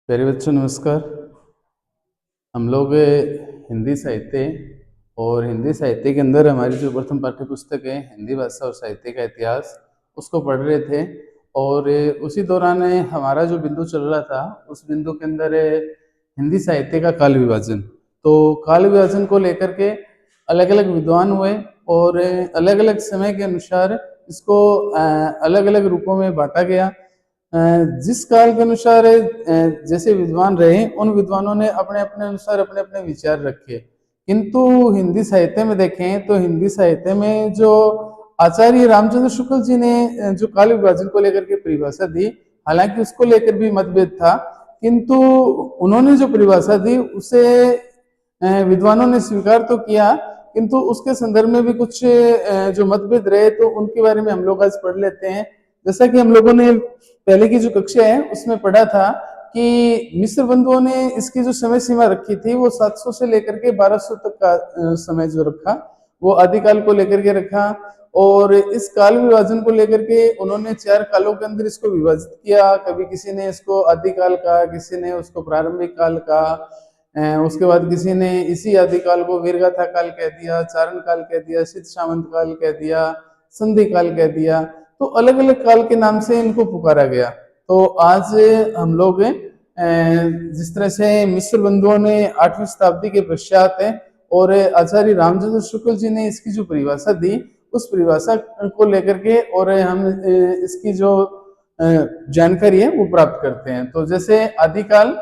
प्यारे बच्चों नमस्कार। हम लोग हिंदी साहित्य और हिंदी साहित्य के अंदर हमारी जो प्रथम पाठ्य पुस्तक है हिंदी भाषा और साहित्य का इतिहास उसको पढ़ रहे थे। और उसी दौरान हमारा जो बिंदु चल रहा था उस बिंदु के अंदर हिंदी साहित्य का काल विभाजन। तो काल विभाजन को लेकर के अलग अलग विद्वान हुए और अलग अलग समय के अनुसार इसको अलग अलग रूपों में बांटा गया। जिस काल के अनुसार जैसे विद्वान रहे उन विद्वानों ने अपने अपने अनुसार अपने अपने विचार रखे। किंतु हिंदी साहित्य में देखें तो हिंदी साहित्य में जो आचार्य रामचंद्र शुक्ल जी ने जो काल विभाजन को लेकर के परिभाषा दी, हालांकि उसको लेकर भी मतभेद था, किंतु उन्होंने जो परिभाषा दी उसे विद्वानों ने स्वीकार तो किया, किंतु उसके संदर्भ में भी कुछ जो मतभेद रहे तो उनके बारे में हम लोग आज पढ़ लेते हैं। जैसा कि हम लोगों ने पहले की जो कक्षा है उसमें पढ़ा था कि मिस्र बंधुओं ने इसकी जो समय सीमा रखी थी वो 700 से लेकर के 1200 तक का समय जो रखा वो आदिकाल को लेकर के रखा। और इस काल विभाजन को लेकर के उन्होंने 4 कालों के अंदर इसको विभाजित किया। कभी किसी ने इसको आदिकाल कहा, किसी ने उसको प्रारंभिक काल कहा, उसके बाद किसी ने इसी आदिकाल को वीरगाथा काल कह दिया, चारण काल कह दिया, सिद्ध सामंत काल कह दिया, संधि काल कह दिया। तो अलग अलग काल के नाम से इनको पुकारा गया। तो आज हम लोग जिस तरह से मिस्र बंधुओं ने 8वीं शताब्दी के पश्चात और आचार्य रामचंद्र शुक्ल जी ने इसकी जो परिभाषा दी उस परिभाषा को लेकर के और हम इसकी जो जानकारी है वो प्राप्त करते हैं। तो जैसे आदिकाल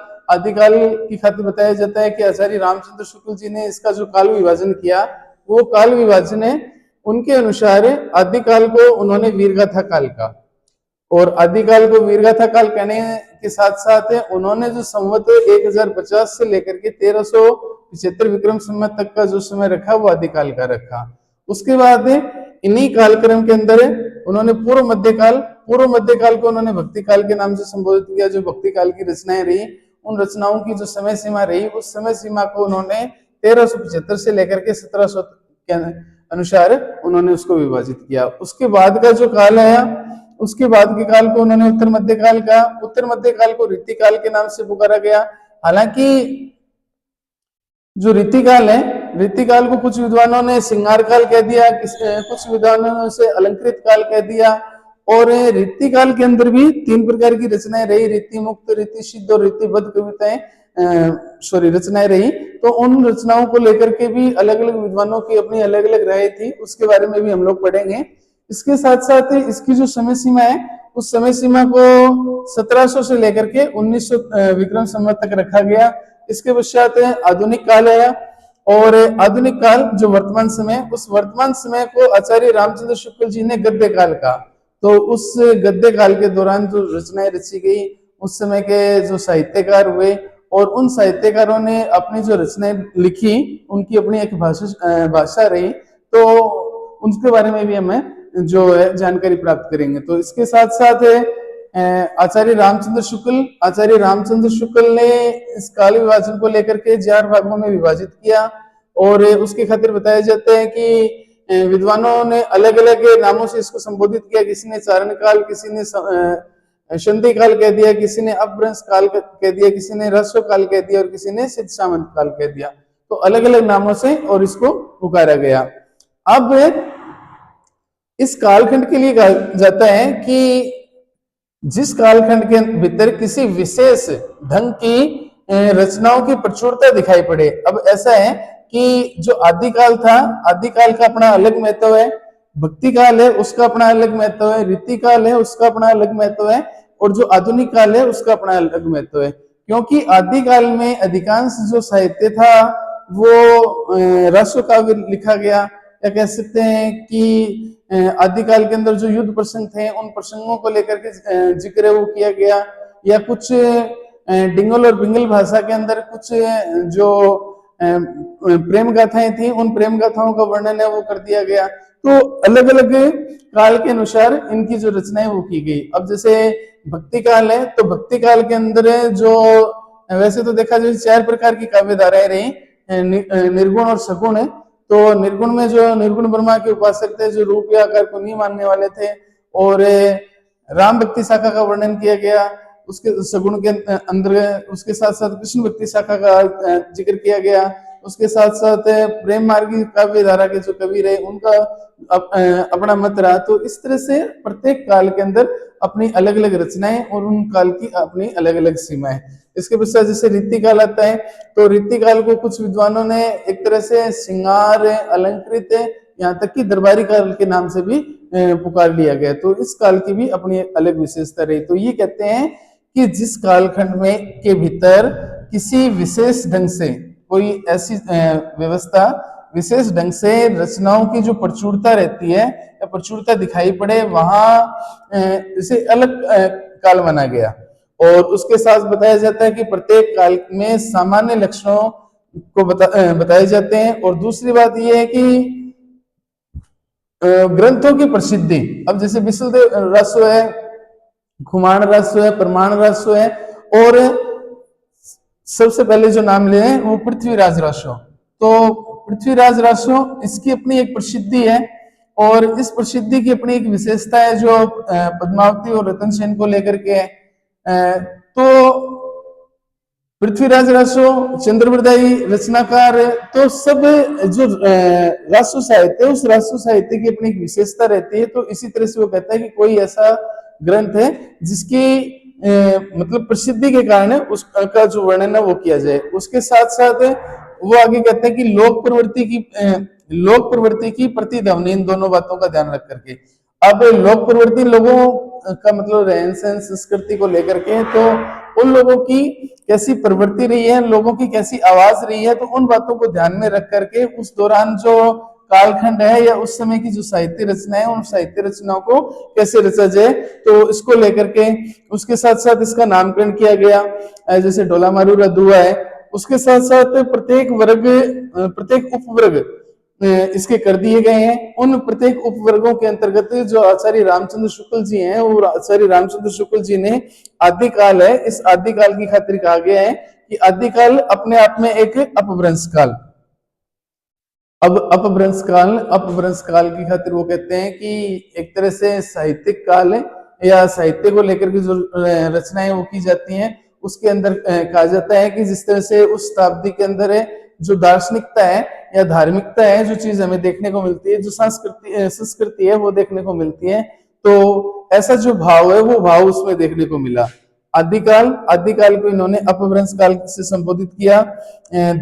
की खातिर बताया जाता है कि आचार्य रामचंद्र शुक्ल जी ने इसका जो काल विभाजन किया वो काल विभाजन है उनके अनुसार आदिकाल को उन्होंने वीरगाथा काल का, और आदिकाल को वीरगाथा काल कहने के साथ साथ उन्होंने जो संवत 1050 से लेकर के 1375 विक्रम संवत तक का जो समय रखा वो आदिकाल का रखा। उसके बाद इन्हीं कालक्रम के अंदर उन्होंने पूर्व मध्यकाल को उन्होंने भक्ति काल के नाम से संबोधित किया। जो भक्ति काल की रचनाएं रही उन रचनाओं की जो समय सीमा रही उस समय सीमा को उन्होंने 1375 से लेकर के 1700 के अनुसार उन्होंने उसको विभाजित किया। उसके बाद का जो काल आया उसके बाद के काल को उन्होंने उत्तर मध्यकाल का, उत्तर मध्यकाल को ऋतिकाल के नाम से पुकारा गया। हालांकि जो ऋतिकाल है, ऋतिकाल को कुछ विद्वानों ने श्रृंगार काल कह दिया, कुछ विद्वानों ने उसे अलंकृत काल कह दिया। और ऋतिकाल के अंदर भी 3 प्रकार की रचनाएं रही, ऋति मुक्त, ऋति सिद्ध और ऋतिबद्ध कविताएं रचनाएं रही। तो उन रचनाओं को लेकर के भी अलग अलग विद्वानों की अपनी अलग अलग राय थी, उसके बारे में भी हम लोग पढ़ेंगे। इसके साथ साथ इसकी जो समय सीमा है उस समय सीमा को 1700 से लेकर के 1900 विक्रम संवत तक रखा गया। इसके पश्चात आधुनिक काल आया और आधुनिक काल जो वर्तमान समय, उस वर्तमान समय को आचार्य रामचंद्र शुक्ल जी ने गद्य काल का। तो उस गद्य काल के दौरान जो रचनाएं रची गई उस समय के जो साहित्यकार हुए और उन साहित्यकारों ने अपनी जो रचनाएं लिखी उनकी अपनी एक भाषा रही, तो उनके बारे में भी हमें जो है जानकारी प्राप्त करेंगे। तो इसके साथ साथ आचार्य रामचंद्र शुक्ल ने इस काल विभाजन को लेकर के 4 भागों में विभाजित किया और उसके खातिर बताया जाता है कि विद्वानों ने अलग अलग नामों से इसको संबोधित किया। किसी ने चारण काल, किसी ने संधि काल कह दिया, किसी ने अपभ्रंश काल कह दिया, किसी ने ह्रस्व काल कह दिया और किसी ने सिद्ध सामंत काल कह दिया। तो अलग अलग नामों से और इसको पुकारा गया। अब इस कालखंड के लिए कहा जाता है कि जिस कालखंड के भीतर किसी विशेष ढंग की रचनाओं की प्रचुरता दिखाई पड़े। अब ऐसा है कि जो आदिकाल था, आदिकाल का अपना अलग महत्व है, भक्ति काल है उसका अपना अलग महत्व है, ऋतिकाल है उसका अपना अलग महत्व है और जो आधुनिक काल है उसका अपना अलग महत्व है। क्योंकि आदिकाल में अधिकांश जो साहित्य था वो ह्रस्व काव्य लिखा गया, या कह सकते हैं कि आदिकाल के अंदर जो युद्ध प्रसंग थे उन प्रसंगों को लेकर के जिक्र वो किया गया, या कुछ डिंगल और बिंगल भाषा के अंदर कुछ जो प्रेम गाथाएं थी उन प्रेम गाथाओं का वर्णन है वो कर दिया गया। तो अलग अलग काल के अनुसार इनकी जो रचनाएं वो की गई। अब जैसे भक्ति काल है तो भक्ति काल के अंदर जो वैसे तो देखा जाए 4 प्रकार की काव्य धाराएं रही, निर्गुण और सगुण है। तो निर्गुण में जो निर्गुण ब्रह्मा के उपासक थे जो रूप या आकार को नहीं मानने वाले थे और राम भक्ति शाखा का वर्णन किया गया। उसके सगुण के अंदर उसके साथ साथ कृष्ण भक्ति शाखा का जिक्र किया गया। उसके साथ साथ प्रेम मार्गी काव्य धारा के जो कवि रहे उनका अपना मत रहा। तो इस तरह से प्रत्येक काल के अंदर अपनी अलग अलग रचनाएं और उन काल की अपनी अलग अलग सीमाएं। इसके पश्चात जैसे रीतिकाल आता है, तो रीतिकाल को कुछ विद्वानों ने एक तरह से श्रृंगार, अलंकृत, यहाँ तक कि दरबारी काल के नाम से भी पुकार लिया गया। तो इस काल की भी अपनी अलग विशेषता रही। तो ये कहते हैं कि जिस कालखंड में के भीतर किसी विशेष ढंग से कोई ऐसी व्यवस्था, विशेष ढंग से रचनाओं की जो प्रचुरता रहती है या प्रचुरता दिखाई पड़े, वहां इसे अलग काल माना गया। और उसके साथ बताया जाता है कि प्रत्येक काल में सामान्य लक्षणों को बताए जाते हैं। और दूसरी बात यह है कि ग्रंथों की प्रसिद्धि, अब जैसे विशुद्ध रस्व है, खुमाण रस्व है, प्रमाण रस्व है, और सबसे पहले जो नाम ले हैं वो पृथ्वीराज रस्व। तो पृथ्वीराज रस्व इसकी अपनी एक प्रसिद्धि है और इस प्रसिद्धि की अपनी एक विशेषता है जो पद्मावती और रतन सेन को लेकर के है। तो पृथ्वीराज रस्व, चंद्रवरदायी रचनाकार, तो सब जो राष्ट्र साहित्य, उस राष्ट्र साहित्य की अपनी एक विशेषता रहती है। तो इसी तरह से वो कहता है कि कोई ऐसा ग्रंथ है जिसकी मतलब प्रसिद्धि के कारण उसका जो वर्णन है वो किया जाए। उसके साथ साथ वो आगे कहते हैं कि लोक प्रवृत्ति की प्रतिध्वनि, इन दोनों बातों का ध्यान रख करके। अब लोक प्रवृत्ति लोगों का मतलब रहन सहन, संस्कृति को लेकर के, तो उन लोगों की कैसी प्रवृत्ति रही है, लोगों की कैसी आवाज रही है, तो उन बातों को ध्यान में रख करके उस दौरान जो कालखंड है या उस समय की जो साहित्य रचना है, उन साहित्य रचनाओं को कैसे रचा जाए, तो इसको लेकर के उसके साथ साथ इसका नामकरण किया गया। जैसे ढोला मारू रदुआ है, उसके साथ साथ प्रत्येक वर्ग, प्रत्येक उपवर्ग इसके कर दिए गए हैं। उन प्रत्येक उपवर्गों के अंतर्गत जो आचार्य रामचंद्र शुक्ल जी हैं, और आचार्य रामचंद्र शुक्ल जी ने आदिकाल है, इस आदिकाल की खातिर कहा गया है कि आदिकाल अपने आप में एक अपभ्रंश काल। अब अपभ्रंश काल की खातिर वो कहते हैं कि एक तरह से साहित्यिक काल है या साहित्य को लेकर के जो रचनाएं वो की जाती हैं, उसके अंदर कहा जाता है कि जिस तरह से उस शताब्दी के अंदर है जो दार्शनिकता है या धार्मिकता है, जो चीज हमें देखने को मिलती है, जो संस्कृति है वो देखने को मिलती है, तो ऐसा जो भाव है वो भाव उसमें देखने को मिला। आदिकाल को इन्होंने अपभ्रंश काल से संबोधित किया।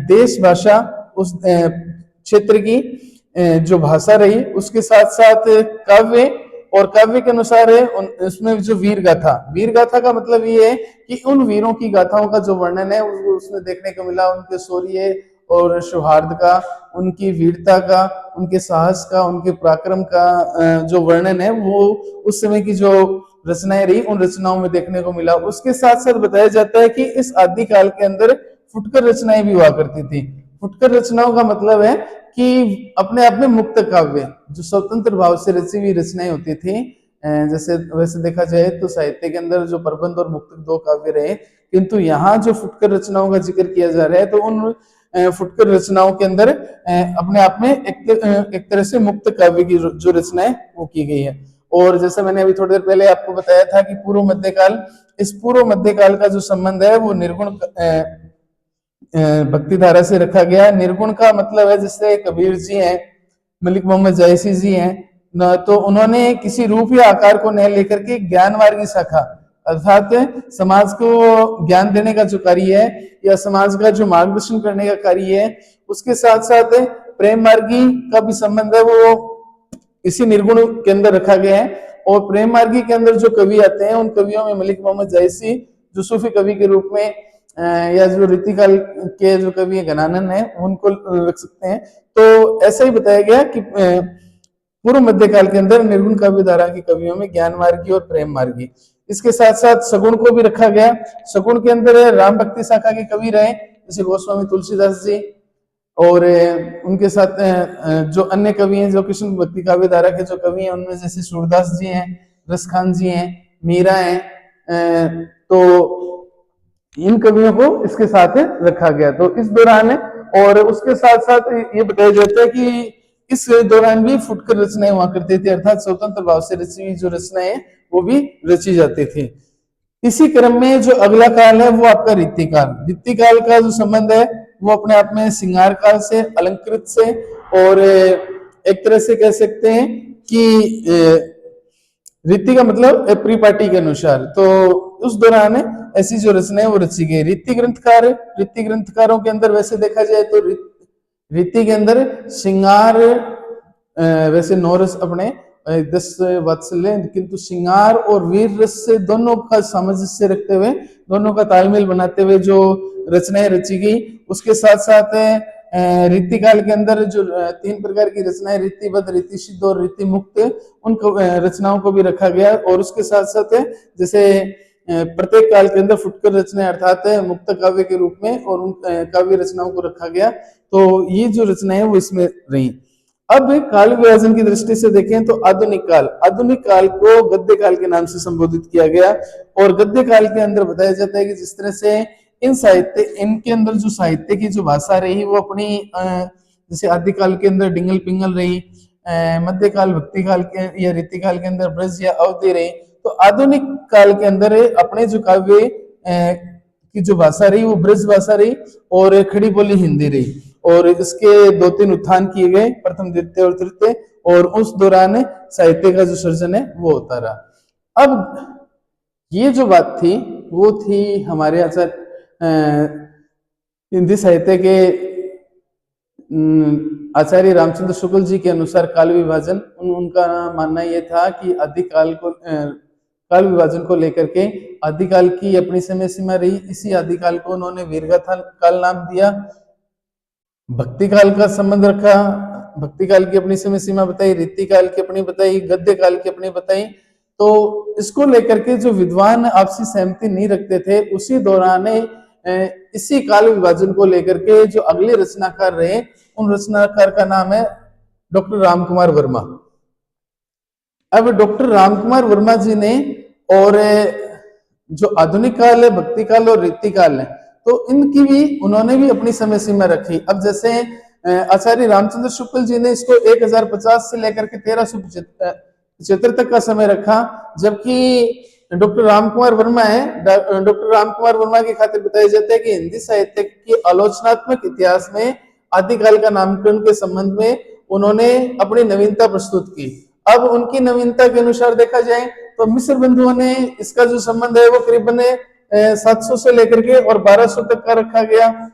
देश भाषा, उस क्षेत्र की जो भाषा रही, उसके साथ साथ काव्य, और काव्य के अनुसार है उसमें जो वीर गाथा का मतलब ये है कि उन वीरों की गाथाओं का जो वर्णन है उसमें देखने को मिला, उनके शौर्य और सौहार्द का, उनकी वीरता का, उनके साहस का, उनके पराक्रम का जो वर्णन है वो उस समय की जो रचनाएं रही उन रचनाओं में देखने को मिला। उसके साथ साथ बताया जाता है कि इस आदिकाल के अंदर फुटकर रचनाएं भी हुआ करती थी। फुटकर रचनाओं का मतलब है कि अपने आप में मुक्त काव्य, जो स्वतंत्र भाव से रची हुई रचनाएं होती थी। जैसे वैसे देखा जाए तो साहित्य के अंदर जो प्रबंध और मुक्तक दो काव्य रहे, किंतु यहाँ जो फुटकर रचनाओं का जिक्र किया जा रहा है, तो उन फुटकर रचनाओं के अंदर अपने आप में एक तरह से मुक्त काव्य की जो रचना है वो की गई है। और जैसे मैंने अभी थोड़ी देर पहले आपको बताया था कि पूर्व मध्यकाल, इस पूर्व मध्यकाल का जो संबंध है वो निर्गुण भक्ति धारा से रखा गया। निर्गुण का मतलब है जैसे कबीर जी हैं, मलिक मोहम्मद जायसी जी हैं न, तो उन्होंने किसी रूप या आकार को न लेकर के ज्ञान मार्ग की शाखा, अर्थात समाज को ज्ञान देने का जो कार्य है या समाज का जो मार्गदर्शन करने का कार्य है, उसके साथ साथ प्रेम मार्गी का भी संबंध है वो इसी निर्गुण के अंदर रखा गया है। और प्रेम मार्गी के अंदर जो कवि आते हैं, उन कवियों में मलिक मोहम्मद जायसी जो सूफी कवि के रूप में या जो रीतिकाल के जो कवि घनानंद है उनको रख सकते हैं। तो ऐसा ही बताया गया कि पूर्व मध्यकाल के अंदर निर्गुण काव्य धारा की कवियों में ज्ञान मार्गी और प्रेम मार्गी, इसके साथ साथ सगुण को भी रखा गया। सगुण के अंदर राम भक्ति शाखा के कवि रहे जैसे गोस्वामी तुलसीदास जी, और उनके साथ जो अन्य कवि हैं जो कृष्ण भक्ति काव्य धारा के जो कवि हैं उनमें जैसे सूरदास जी हैं, रसखान जी हैं, मीरा हैं, तो इन कवियों को इसके साथ रखा गया। तो इस दौरान और उसके साथ साथ ये बताया जाता है कि इस दौरान भी फुटकर रचनाएं हुआ करती थी, अर्थात स्वतंत्र भाव से रची हुई जो रचनाएं वो भी रची जाती थी। इसी क्रम में जो अगला काल है वो आपका रीतिकाल। रीतिकाल का जो संबंध है वो अपने आप में श्रृंगार काल से, अलंकृत से, और एक तरह से कह सकते हैं कि रीति का मतलब परिपाटी के अनुसार। तो उस दौरान ऐसी जो रचनाएं वो रची गई। रीति ग्रंथकार, रीति ग्रंथकारों के अंदर वैसे देखा जाए तो रीति के अंदर श्रृंगार, वैसे 9 रस अपने 10 वात्सल्य, किंतु श्रृंगार और वीर रस से दोनों का सामंजस्य रखते हुए, दोनों का तालमेल बनाते हुए जो रचनाएं रची गई। उसके साथ साथ रीतिकाल के अंदर जो 3 प्रकार की रचनाएं, रीतिबद्ध, रीति सिद्ध और रीति मुक्त, उन रचनाओं को भी रखा गया। और उसके साथ साथ जैसे प्रत्येक काल के अंदर फुटकर रचनाएं अर्थात मुक्त काव्य के रूप में और उन काव्य रचनाओं को रखा गया। तो ये जो रचनाएं वो इसमें रही। अब काल विभाजन की दृष्टि से देखें तो आधुनिक काल को गद्य काल के नाम से संबोधित किया गया। और गद्य काल के अंदर बताया जाता है कि जिस तरह से इनके अंदर जो साहित्य की जो भाषा रही वो अपनी जैसे आदिकाल के अंदर डिंगल पिंगल रही, मध्यकाल भक्ति काल के या रीतिकाल के अंदर ब्रज या अवधि रही, तो आधुनिक काल के अंदर अपने जो काव्य की जो भाषा रही वो ब्रज भाषा रही और खड़ी बोली हिंदी रही। और इसके 2-3 उत्थान किए गए, प्रथम, द्वितीय और तृतीय, और उस दौरान साहित्य का जो सृजन है वो होता रहा। अब ये जो बात थी वो थी हमारे आचार्य हिंदी साहित्य के आचार्य रामचंद्र शुक्ल जी के अनुसार काल विभाजन। उनका मानना यह था कि आदिकाल को काल विभाजन को लेकर के आदिकाल की अपनी समय सीमा रही। इसी आदिकाल को उन्होंने वीरगाथा काल नाम दिया। भक्ति काल का संबंध रखा, भक्ति काल की अपनी समय सीमा बताई, रीति काल की अपनी बताई, गद्य काल की अपनी बताई। तो इसको लेकर के जो विद्वान आपसी सहमति नहीं रखते थे, उसी दौरान इसी काल विभाजन को लेकर के जो अगले रचनाकार रहे, उन रचनाकार का नाम है डॉक्टर रामकुमार वर्मा। अब डॉक्टर रामकुमार वर्मा जी ने, और जो आधुनिक काल है, भक्ति काल और रीति काल है, तो इनकी भी उन्होंने भी अपनी समय सीमा रखी। अब जैसे आचार्य रामचंद्र शुक्ल जी ने इसको 1050 से लेकर के 1375 तक का समय रखा, जबकि डॉक्टर रामकुमार वर्मा है, डॉक्टर रामकुमार वर्मा की खातिर बताया जाता है कि हिंदी साहित्य के आलोचनात्मक इतिहास में आदिकाल का नामकरण के संबंध में उन्होंने अपनी नवीनता प्रस्तुत की। अब उनकी नवीनता के अनुसार देखा जाए तो मिश्र बंधुओं ने इसका जो संबंध है वो करीबन 700 से लेकर के और 1200 तक का रखा गया।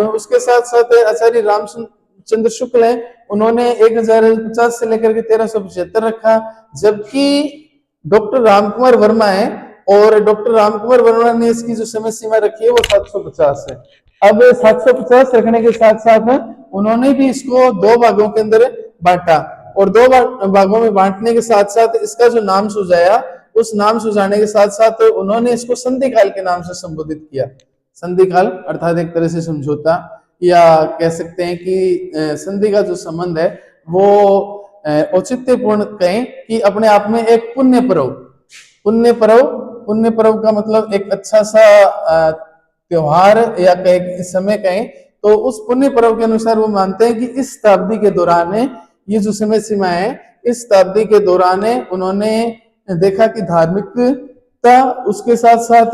उसके साथ साथ आचार्य रामचंद्र शुक्ल है, उन्होंने 1050 से लेकर के 1375 रखा, जबकि डॉक्टर रामकुमार वर्मा है और डॉक्टर रामकुमार वर्मा ने इसकी जो समय सीमा रखी है वो 750 है। अब 750 रखने के साथ साथ उन्होंने भी इसको 2 भागों के अंदर बांटा, और 2 भागों में बांटने के साथ साथ इसका जो नाम सुझाया, उस नाम सुझाने के साथ साथ उन्होंने इसको संधि काल के नाम से संबोधित किया। संधि काल अर्थात एक तरह से समझौता, या कह सकते हैं कि संधि का जो संबंध है वो औचित्यपूर्ण कहें कि अपने आप में एक पुण्य पर्व का मतलब एक अच्छा सा त्योहार या कहें समय कहें, तो उस पुण्य पर्व के अनुसार वो मानते हैं कि इस शताब्दी के दौरान ये जो समय सीमा है, इस शताब्दी के दौरान उन्होंने देखा कि धार्मिकता, उसके साथ साथ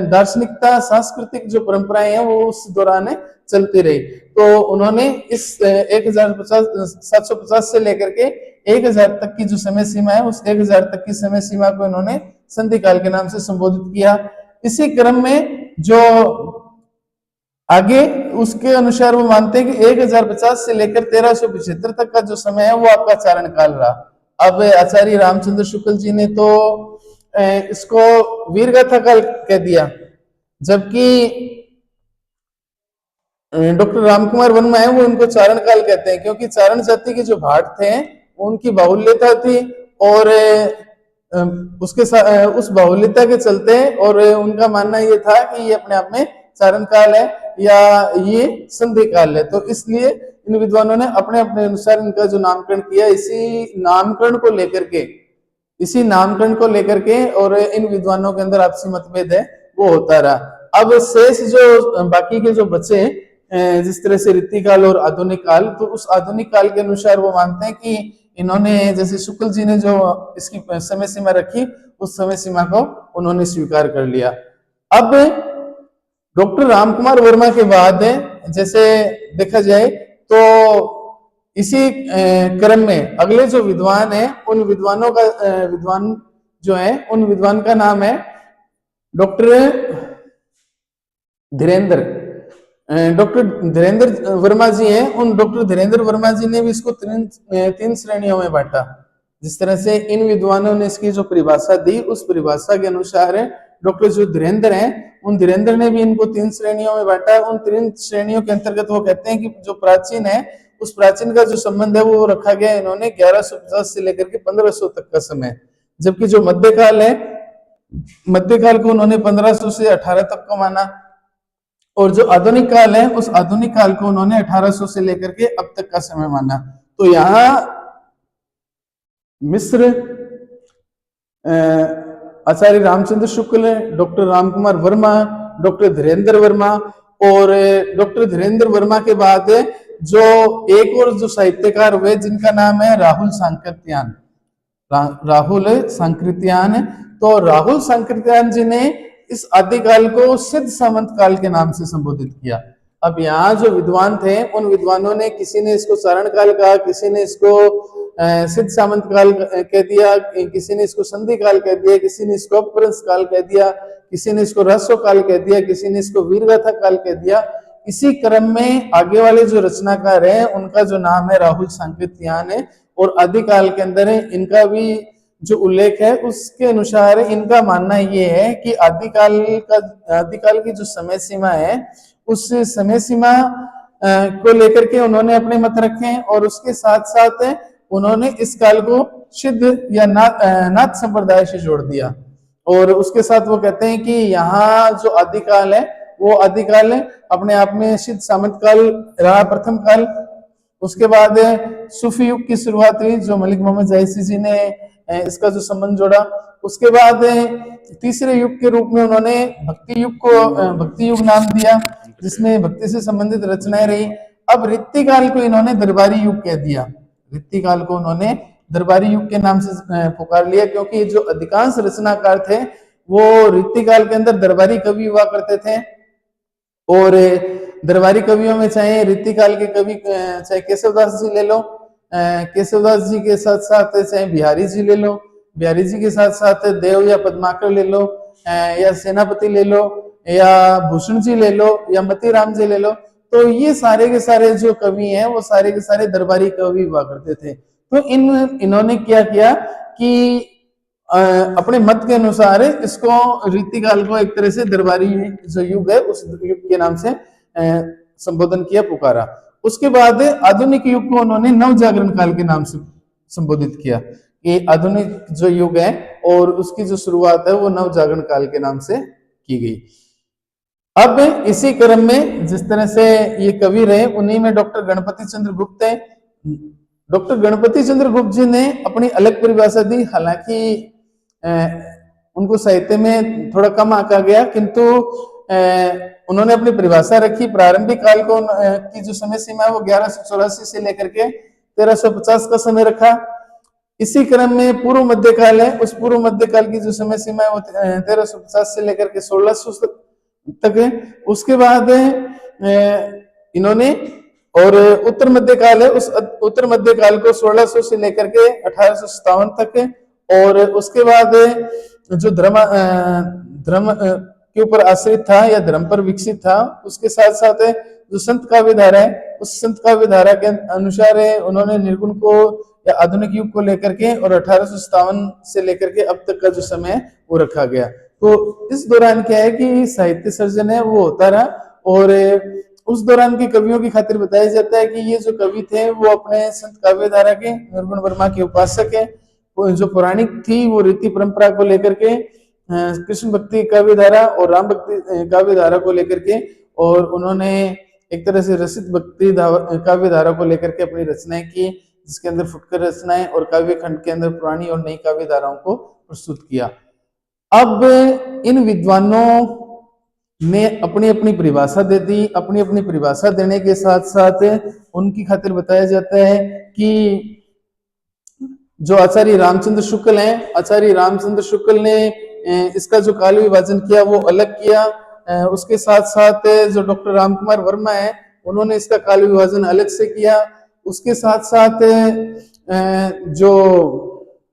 दार्शनिकता, सांस्कृतिक जो परंपराएं हैं वो उस दौरान चलती रही। तो उन्होंने इस 750 से लेकर के 1000 तक की जो समय सीमा है, उस 1000 तक की समय सीमा को इन्होंने संधि काल के नाम से संबोधित किया। इसी क्रम में जो आगे उसके अनुसार वो मानते हैं कि 1050 से लेकर 1375 तक का जो समय है वो आपका चारण काल रहा। अब आचार्य रामचंद्र शुक्ल जी ने तो इसको वीरगाथा काल कह दिया, जबकि डॉक्टर रामकुमार वर्मा है वो इनको चारण काल कहते हैं, क्योंकि चारण जाति के जो भाट थे उनकी बाहुल्यता थी, और उसके उस बाहुल्यता के चलते और उनका मानना ये था कि ये अपने आप में चारण काल है या ये संधि काल है। तो इसलिए इन विद्वानों ने अपने अपने अनुसार इनका जो नामकरण किया, इसी नामकरण को लेकर के और इन विद्वानों के अंदर आपसी मतभेद है वो होता रहा। अब शेष जो बाकी के जो बचे जिस तरह से रीति काल और आधुनिक काल, तो उस आधुनिक काल के अनुसार वो मानते हैं कि इन्होंने, जैसे शुक्ल जी ने जो इसकी समय सीमा रखी, उस समय सीमा को उन्होंने स्वीकार कर लिया। अब डॉक्टर रामकुमार वर्मा के बाद जैसे देखा जाए तो इसी क्रम में अगले जो विद्वान है, उन विद्वानों का विद्वान जो है, उन विद्वान का नाम है डॉक्टर धीरेन्द्र। डॉक्टर धीरेन्द्र वर्मा जी हैं। उन डॉक्टर धीरेन्द्र वर्मा जी ने भी इसको तीन श्रेणियों में बांटा। जिस तरह से इन विद्वानों ने इसकी जो परिभाषा दी, उस परिभाषा के अनुसार डॉक्टर जो धीरेन्द्र हैं, उन धीरेन्द्र ने भी इनको तीन श्रेणियों में बांटा। उन तीन श्रेणियों के अंतर्गत वो कहते हैं कि जो प्राचीन है, उस प्राचीन का जो संबंध है वो रखा गया इन्होंने 1150 से लेकर के 1500 तक का समय। जबकि जो मध्यकाल है, मध्यकाल को उन्होंने 1500 से 18 तक को माना। और जो आधुनिक काल है, उस आधुनिक काल को उन्होंने 1800 से लेकर के अब तक का समय माना। तो यहाँ मिस्र आचार्य रामचंद्र शुक्ल, डॉक्टर रामकुमार वर्मा, डॉक्टर धीरेन्द्र वर्मा, और डॉक्टर धीरेन्द्र वर्मा के बाद जो एक और जो साहित्यकार हुए जिनका नाम है राहुल सांकृत्यायन। राहुल सांकृत्यायन। तो राहुल सांकृत्यायन जी ने इस आदिकाल को सिद्ध सामंत काल के नाम से संबोधित किया। अब यहाँ जो विद्वान थे, उन विद्वानों ने, किसी ने इसको चारण काल कहा, किसी ने इसको सिद्ध सामंत काल कह दिया, किसी ने इसको संधि काल कह दिया, किसी ने इसको अपभ्रंश काल कह दिया, किसी ने इसको ह्रस्व काल कह दिया, किसी ने इसको वीरगाथा काल कह दिया। इसी क्रम में आगे वाले जो रचनाकार हैं, उनका जो नाम है राहुल सांकृत्यायन है, और आदिकाल के अंदर इनका भी जो उल्लेख है, उसके अनुसार इनका मानना ये है कि आदिकाल की जो समय सीमा है, उस समय सीमा को लेकर के उन्होंने अपने मत रखे, और उसके साथ साथ उन्होंने इस काल को सिद्ध या नाथ संप्रदाय से जोड़ दिया। और उसके साथ वो कहते हैं कि यहाँ जो आदिकाल है, वो आदिकाल अपने आप में सिद्ध सामंत काल रहा प्रथम काल। उसके बाद सूफी युग की शुरुआत हुई, जो मलिक मोहम्मद जायसी जी ने इसका जो संबंध जोड़ा। उसके बाद तीसरे युग के रूप में उन्होंने भक्ति युग को भक्ति युग नाम दिया, जिसमें भक्ति से संबंधित रचनाएं रही। अब ऋत्ति काल को इन्होंने दरबारी युग कह दिया। ऋत्ति काल को उन्होंने दरबारी युग के नाम से पुकार लिया, क्योंकि जो अधिकांश रचनाकार थे वो ऋत्ति काल के अंदर दरबारी कवि हुआ करते थे। और दरबारी कवियों में चाहे ऋत्ति काल के कवि चाहे केशवदास जी ले लो, केशवदास जी के साथ साथ चाहे बिहारी जी ले लो, बिहारी जी के साथ साथ देव या पद्माकर ले लो, या सेनापति ले लो, या भूषण जी ले लो, या मतीराम जी ले लो। तो ये सारे के सारे जो कवि हैं, वो सारे के सारे दरबारी कवि हुआ करते थे। तो इन्होंने क्या किया कि अपने मत के अनुसार इसको ऋत्ति काल को एक तरह से दरबारी जो युग है, उस युग के नाम से संबोधन किया, पुकारा। उसके बाद आधुनिक युग को उन्होंने नव जागरण काल के नाम से संबोधित किया कि आधुनिक जो युग है और उसकी जो शुरुआत है वो नव जागरण काल के नाम से की गई। अब इसी क्रम में जिस तरह से ये कवि रहे, उन्हीं में डॉक्टर गणपति चंद्र गुप्त है। डॉक्टर गणपति चंद्र गुप्त जी ने अपनी अलग परिभाषा दी। हालांकि उनको साहित्य में थोड़ा कम आंका गया, किंतु उन्होंने अपनी परिभाषा रखी। प्रारंभिक काल को की जो समय सीमा है वो 1184 से लेकर के 1350 का समय रखा। इसी क्रम में पूर्व मध्यकाल है, उस पूर्व मध्यकाल की जो समय सीमा है वो 1350 से लेकर के 1600 तक है। उसके बाद इन्होंने और उत्तर मध्यकाल है, उस उत्तर मध्यकाल को 1600 से लेकर के 1857 तक है। और उसके बाद जो धर्म के ऊपर आश्रित था या धर्म पर विकसित था, उसके साथ साथ जो संत काव्य धारा है, उस संत काव्य धारा के अनुसार उन्होंने निर्गुण को या आधुनिक युग को लेकर के और 1857 से लेकर के अब तक का जो समय है वो रखा गया। तो इस दौरान क्या है कि साहित्य सर्जन है वो होता रहा। और उस दौरान के कवियों की खातिर बताया जाता है कि ये जो कवि थे वो अपने संत काव्य धारा के निर्गुण वर्मा के उपासक है। जो पौराणिक थी वो रीति परंपरा को लेकर के कृष्ण भक्ति काव्य धारा और राम भक्ति काव्य धारा को लेकर के, और उन्होंने एक तरह से रसिक भक्ति काव्य धारा को लेकर के अपनी रचनाएं की, जिसके अंदर फुटकर रचनाएं और काव्य खंड के अंदर पुरानी और नई काव्य धाराओं को प्रस्तुत किया। अब इन विद्वानों ने अपनी अपनी परिभाषा दे दी। अपनी अपनी परिभाषा देने के साथ साथ उनकी खातिर बताया जाता है कि जो आचार्य रामचंद्र शुक्ल हैं, आचार्य रामचंद्र शुक्ल ने इसका जो काल विभाजन किया वो अलग किया। उसके साथ साथ जो डॉक्टर रामकुमार वर्मा है उन्होंने इसका काल विभाजन अलग से किया। उसके साथ साथ जो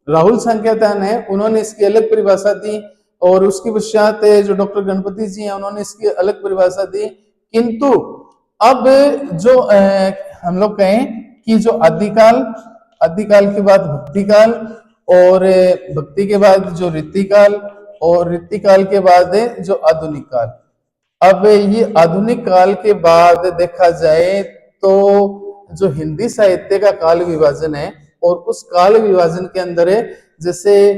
राहुल सांख्यातान है उन्होंने इसकी अलग परिभाषा दी, और उसके पश्चात जो डॉक्टर गणपति जी हैं उन्होंने इसकी अलग परिभाषा दी। किंतु अब जो हम लोग कहें कि जो आदिकाल, आदिकाल के बाद भक्ति काल, और भक्ति के बाद जो रीति काल, और रीति काल के बाद जो आधुनिक काल। अब ये आधुनिक काल के बाद देखा जाए तो जो हिंदी साहित्य का काल विभाजन है, और उस काल विभाजन के अंदर जैसे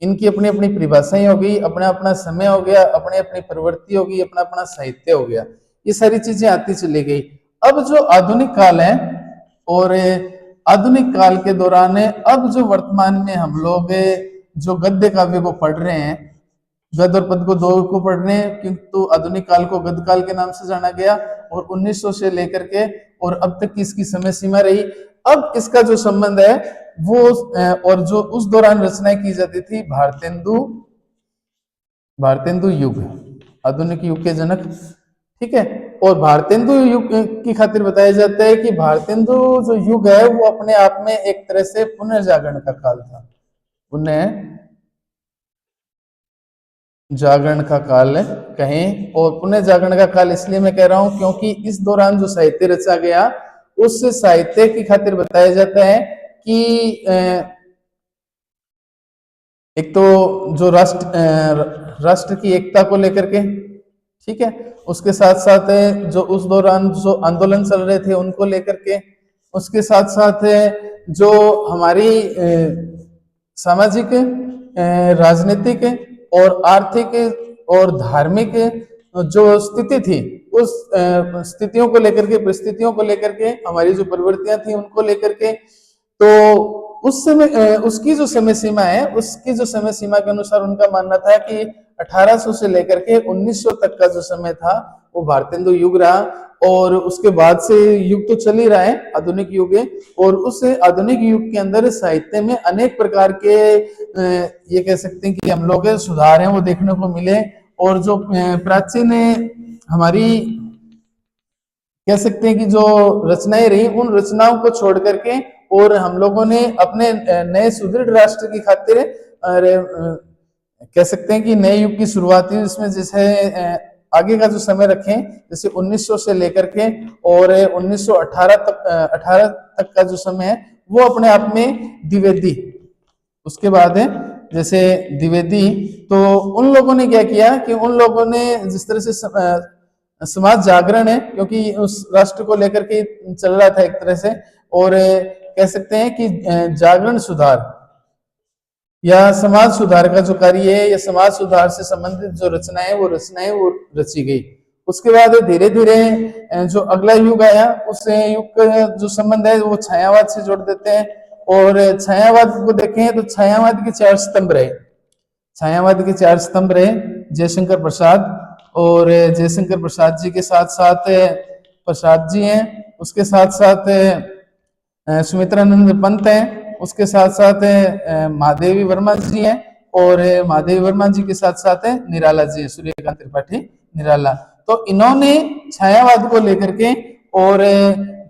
इनकी अपनी अपनी परिभाषाएं हो गई, अपना अपना समय हो गया, अपने अपनी प्रवृत्ति हो गई, अपना अपना साहित्य हो गया, ये सारी चीजें आती चली गई। अब जो आधुनिक काल है, और आधुनिक काल के दौरान अब जो वर्तमान में हम लोग जो गद्य काव्य को पढ़ रहे हैं, गद्य और पद्य को दो को पढ़ रहे हैं, किंतु आधुनिक काल को गद्य काल के नाम से जाना गया, और 1900 से लेकर के और अब तक की इसकी समय सीमा रही। अब इसका जो संबंध है वो और जो उस दौरान रचनाएं की जाती थी, भारतेंदु युग, आधुनिक युग के जनक, ठीक है। और भारतेंदु युग की खातिर बताया जाता है कि भारतेंदु जो युग है वो अपने आप में एक तरह से पुनर्जागरण का काल था, पुनर्जागरण का काल कहें। और पुनर्जागरण का काल इसलिए मैं कह रहा हूं क्योंकि इस दौरान जो साहित्य रचा गया उस साहित्य की खातिर बताया जाता है कि एक तो जो राष्ट्र की एकता को लेकर के, ठीक है, उसके साथ साथ जो उस दौरान जो आंदोलन चल रहे थे उनको लेकर के, उसके साथ साथ जो हमारी सामाजिक, राजनीतिक और आर्थिक और धार्मिक जो स्थिति थी, उस स्थितियों को लेकर के, परिस्थितियों को लेकर के, हमारी जो प्रवृत्तियां थी उनको लेकर के, तो उस समय उसकी जो समय सीमा है, उसकी जो समय सीमा के अनुसार उनका मानना था कि 1800 से लेकर के 1900 तक का जो समय था वो भारतेंदु युग रहा। और उसके बाद से युग तो चल ही रहा है, आधुनिक युग है। और उस आधुनिक युग के अंदर साहित्य में अनेक प्रकार के ये कह सकते हैं कि हम लोग सुधार हैं वो देखने को मिले। और जो प्राचीन हमारी कह सकते हैं कि जो रचनाएं रही, उन रचनाओं को छोड़ करके और हम लोगों ने अपने नए सुदृढ़ राष्ट्र की खातिर कह सकते हैं कि नए युग की शुरुआत हुई, जिसमें जैसे आगे का जो समय रखें, जैसे 1900 से लेकर के और 1918 तक का जो समय है वो अपने आप में द्विवेदी। उसके बाद जैसे द्विवेदी, तो उन लोगों ने क्या किया कि उन लोगों ने जिस तरह से समाज जागरण है, क्योंकि उस राष्ट्र को लेकर के चल रहा था एक तरह से, और कह सकते हैं कि जागरण सुधार या समाज सुधार का जो कार्य है, या समाज सुधार से संबंधित जो रचनाएं वो रची गई। उसके बाद धीरे धीरे जो अगला युग आया, उस युग का जो संबंध है वो छायावाद से जोड़ देते हैं। और छायावाद को देखें तो छायावाद के 4 स्तंभ रहे, छायावाद के 4 स्तंभ रहे, जयशंकर प्रसाद, और जयशंकर प्रसाद जी के साथ साथ प्रसाद जी हैं, उसके साथ साथ सुमित्रानंद पंत हैं, उसके साथ साथ महादेवी वर्मा जी हैं, और महादेवी वर्मा जी के साथ साथ निराला जी हैं, सूर्यकांत त्रिपाठी निराला। तो इन्होंने छायावाद को लेकर के और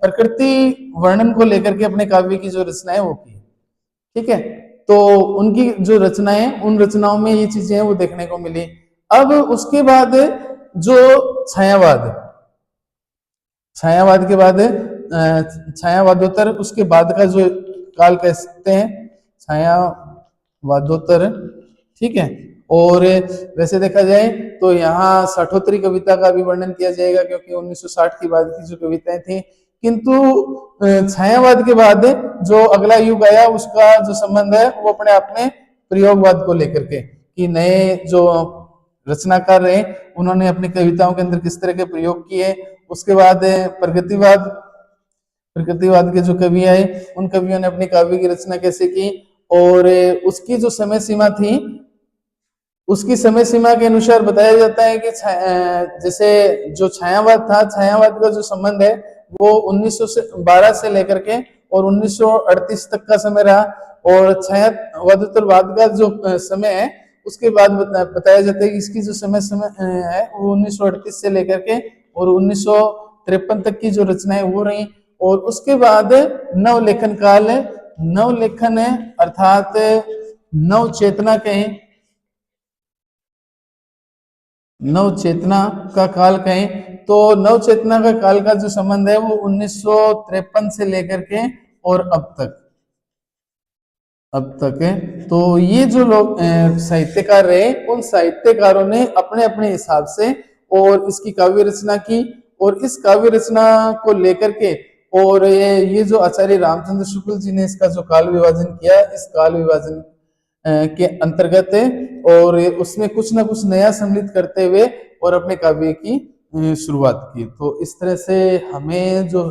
प्रकृति वर्णन को लेकर के अपने काव्य की जो रचनाएं वो की, ठीक है। तो उनकी जो रचनाएं, उन रचनाओं में ये चीजें वो देखने को मिली। अब उसके बाद जो छायावाद के बाद छायावादोत्तर, उसके बाद का जो काल कह सकते हैं छायावादोत्तर, ठीक है। और वैसे देखा जाए तो यहाँ साठोत्तरी कविता का भी वर्णन किया जाएगा, क्योंकि 1960 के बाद की जो कविताएं थी। किंतु छायावाद के बाद जो अगला युग आया उसका जो संबंध है वो अपने आप में प्रयोगवाद को लेकर के, कि नए जो रचनाकार रहे उन्होंने अपनी कविताओं के अंदर किस तरह के प्रयोग किए। उसके बाद प्रकृतिवाद के जो कवि आए, उन कवियों ने अपनी काव्य की रचना कैसे की, और उसकी जो समय सीमा थी, उसकी समय सीमा के अनुसार बताया जाता है कि जैसे जो छायावाद था, छायावाद का जो संबंध है वो 1912 से लेकर के और 1938 तक का समय रहा। और छायावादोत्तरवाद का जो समय है उसके बाद बताया जाता है कि इसकी जो समय है वो 1938 से लेकर के और 1953 तक की जो रचनाएं वो रही। और उसके बाद नवलेखन काल है, नवलेखन है अर्थात नव चेतना कहें, नव चेतना का काल कहें तो नव चेतना का काल का जो संबंध है वो 1953 से लेकर के और अब तक है। तो ये जो लोग साहित्यकार रहे उन साहित्यकारों ने अपने अपने हिसाब से और इसकी काव्य रचना की और इस काव्य रचना को लेकर के और ये जो आचार्य रामचंद्र शुक्ल जी ने इसका जो काल विभाजन किया, इस काल विभाजन के अंतर्गत है और उसमें कुछ ना कुछ नया सम्मिलित करते हुए और अपने काव्य की शुरुआत की। तो इस तरह से हमें जो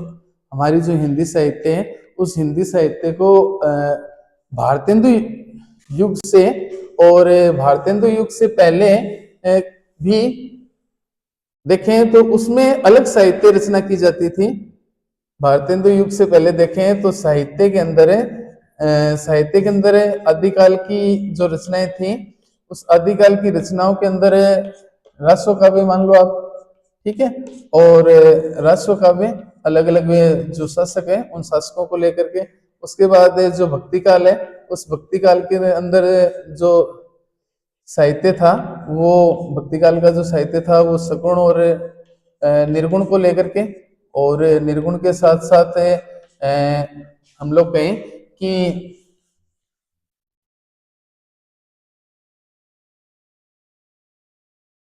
हमारी जो हिंदी साहित्य है उस हिंदी साहित्य को भारतेंदु युग से और भारतेंदु युग से पहले भी देखें तो उसमें अलग साहित्य रचना की जाती थी। भारतेंदु युग से पहले देखें तो साहित्य के अंदर आदिकाल की जो रचनाएं थी उस आदिकाल की रचनाओं के अंदर राष्ट्र काव्य मान लो आप, ठीक है। और राष्ट्र काव्य अलग अलग जो शासक है उन शासकों को लेकर के, उसके बाद जो भक्ति काल है उस भक्ति काल के अंदर जो साहित्य था वो भक्ति काल का जो साहित्य था वो सगुण और निर्गुण को लेकर के, और निर्गुण के साथ साथ हम लोग कहें कि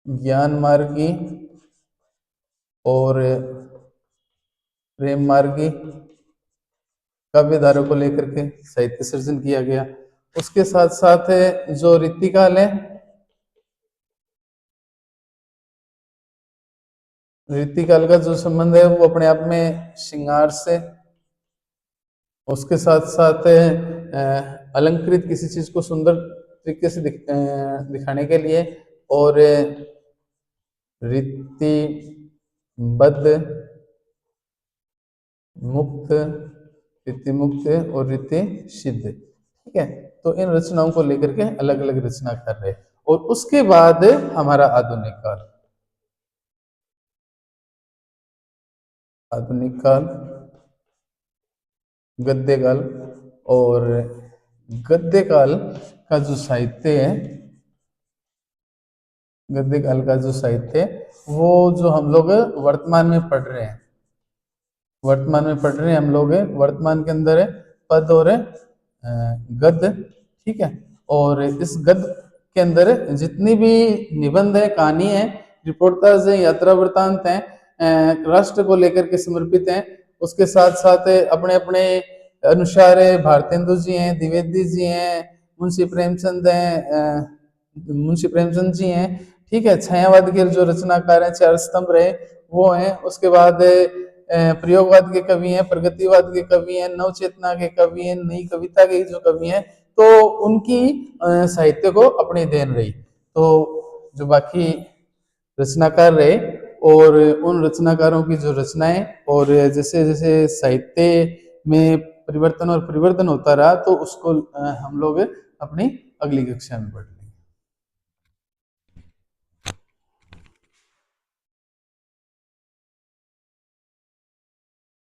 ज्ञान मार्गी और प्रेम मार्गी काव्य धारा को लेकर के साहित्य सृजन किया गया। उसके साथ साथ जो रीतिकाल है, रीतिकाल का जो संबंध है वो अपने आप में श्रृंगार से, उसके साथ साथ अलंकृत किसी चीज को सुंदर तरीके से दिखाने के लिए, और रीतिबद्ध, मुक्त, रीति मुक्त और रीति सिद्ध, ठीक है। तो इन रचनाओं को लेकर के अलग अलग रचना कर रहे। और उसके बाद हमारा आधुनिक काल, आधुनिक काल, गद्य काल। और गद्य काल का जो साहित्य है, गद्य काल का जो साहित्य वो जो हम लोग वर्तमान में पढ़ रहे हैं, वर्तमान में पढ़ रहे हैं हम लोग, वर्तमान के अंदर है पद और गद्य, ठीक है। और इस गद्य के अंदर जितनी भी निबंध है, कहानी है, रिपोर्टाज है, यात्रा वृत्तांत है, राष्ट्र को लेकर के समर्पित हैं। उसके साथ साथ अपने अपने अनुसार भारतेंदु जी हैं, द्विवेदी जी हैं, मुंशी प्रेमचंद हैं, मुंशी प्रेमचंद जी हैं, ठीक है। छायावाद के जो रचनाकार हैं, चार स्तंभ रहे वो हैं। उसके बाद प्रयोगवाद के कवि हैं, प्रगतिवाद के कवि हैं, नवचेतना के कवि हैं, नई कविता के जो कवि हैं, तो उनकी साहित्य को अपनी देन रही। तो जो बाकी रचनाकार रहे और उन रचनाकारों की जो रचनाएं, और जैसे जैसे साहित्य में परिवर्तन और परिवर्तन होता रहा तो उसको हम लोग अपनी अगली कक्षा में पढ़ेंगे।